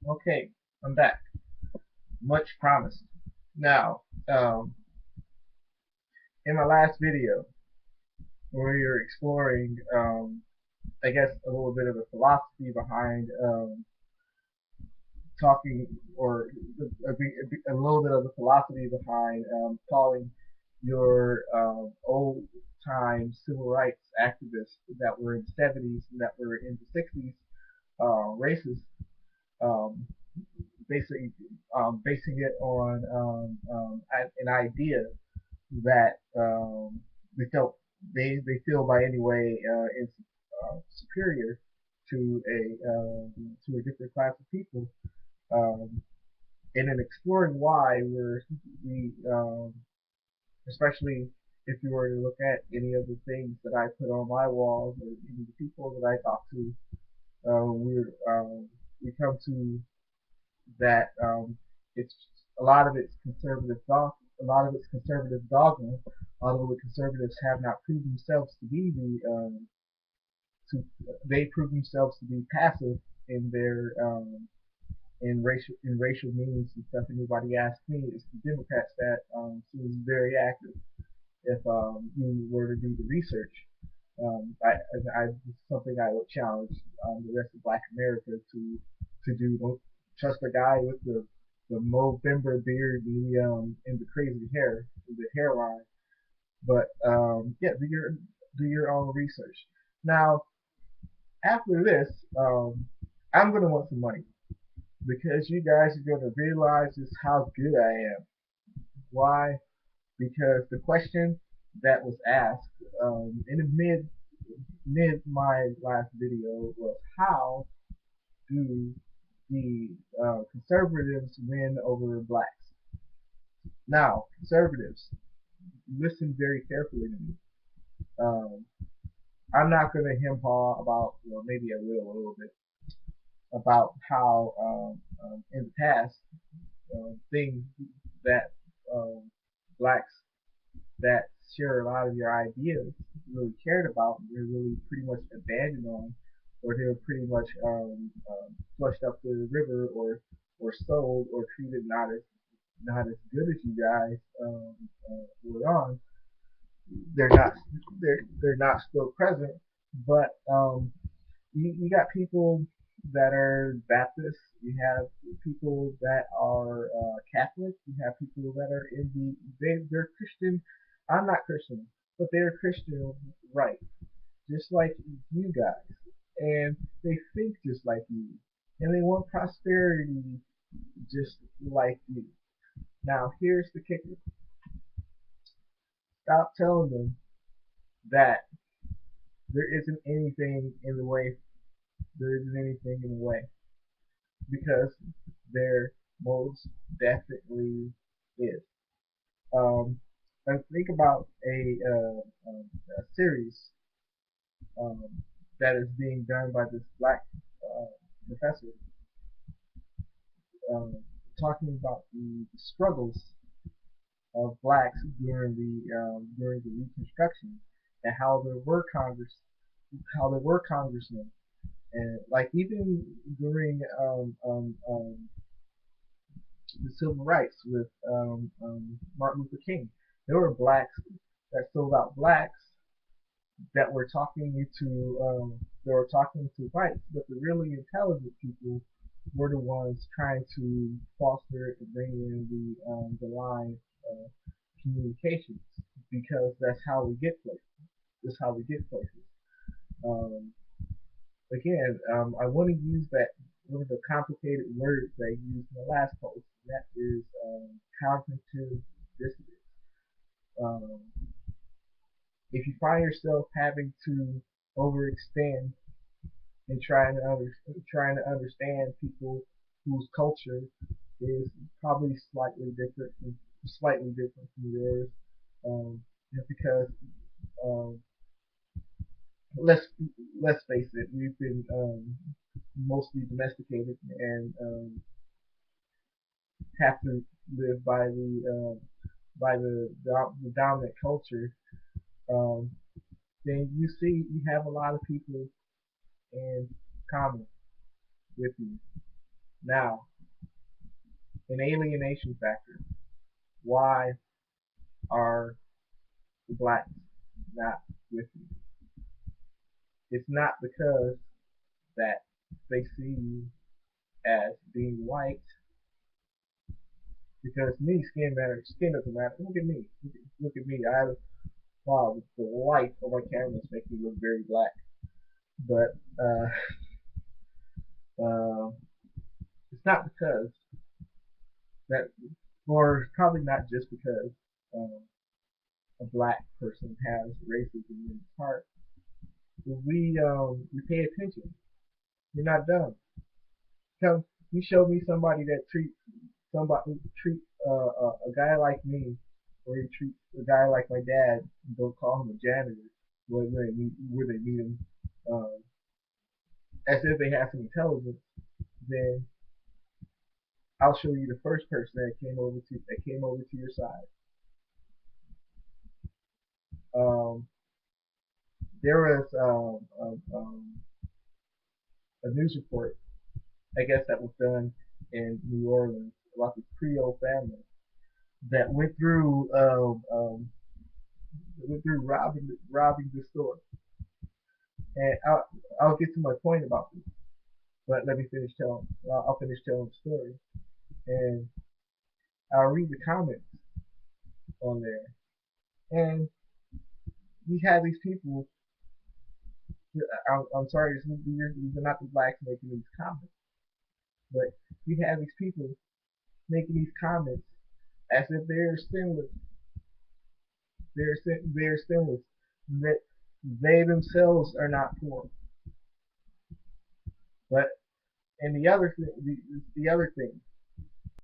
Okay, I'm back. Much promised. Now, in my last video, we were exploring, I guess, a little bit of the philosophy behind talking, or a little bit of the philosophy behind calling your old time civil rights activists that were in the 70s and that were in the 60s racist. Um, basically basing it on an idea that they felt they feel by any way is superior to a different class of people, um, and in exploring why we especially if you were to look at any of the things that I put on my walls or any of the people that I talk to, we come to that it's a lot of it's conservative dog, a lot of it's conservative dogma, although the conservatives have not proved themselves to be to they prove themselves to be passive in their in racial means and stuff. Anybody asks me, it's the Democrats that seems very active. If you were to do the research, it's something I would challenge the rest of Black America to do. Don't trust a guy with the Movember beard and the crazy hair, the hairline. But yeah, do your own research. Now, after this, I'm gonna want some money because you guys are gonna realize just how good I am. Why? Because the question that was asked in the mid my last video was how do the conservatives win over blacks? Now, conservatives, listen very carefully to me. Um, I'm not going to hem haw about, well, maybe I will a little bit about how in the past things that um, blacks that share a lot of your ideas really cared about, they're really pretty much abandoned on, or they were pretty much flushed up the river, or sold, or treated not as good as you guys were on. They're not they're not still present, but you got people that are Baptist. You have people that are Catholic. You have people that are they're Christian. I'm not Christian, but they're Christian, right? Just like you guys, and they think just like you, and they want prosperity just like you. Now, here's the kicker: stop telling them that there isn't anything in the way. There isn't anything in the way, because there most definitely is. Um, and think about a series um, that is being done by this black uh, professor, um, talking about the struggles of blacks during the Reconstruction, and how there were congressmen, and like even during the civil rights with Martin Luther King. There were blacks that sold out blacks that were talking to whites, but the really intelligent people were the ones trying to foster and bring in the line of communications, because that's how we get places. That's how we get places. Um, Again, I want to use that one of the complicated words that I used in the last post. That is cognitive dissonance. Um, if you find yourself having to overextend and trying to understand people whose culture is probably slightly different from yours, just because um, let's let's face it, we've been mostly domesticated and have to live by the dominant culture. Um, then you have a lot of people in common with you. Now, an alienation factor. Why are the blacks not with you? It's not because that they see you as being white, because me, skin matters. Skin doesn't matter. Look at me. Look at me. Wow, the light of my cameras make me look very black. But uh, it's not because that, or probably not just because um, a black person has racism in his heart. We pay attention. We're not dumb. Come, you show me somebody that treat a guy like me, or he treats a guy like my dad, and don't call him a janitor where they meet him, um, as if they have some intelligence. Then I'll show you the first person that came over to your side. Um, there was a news report, I guess, that was done in New Orleans about this Creole family that went through robbing the store. And I'll get to my point about this, but let me finish telling. I'll finish telling the story, and I'll read the comments on there. And we have these people. I'm sorry, these are not the blacks making these comments, but we have these people making these comments as if they're sinless. They're sinless. That they themselves are not poor. But and the other thing, the other thing.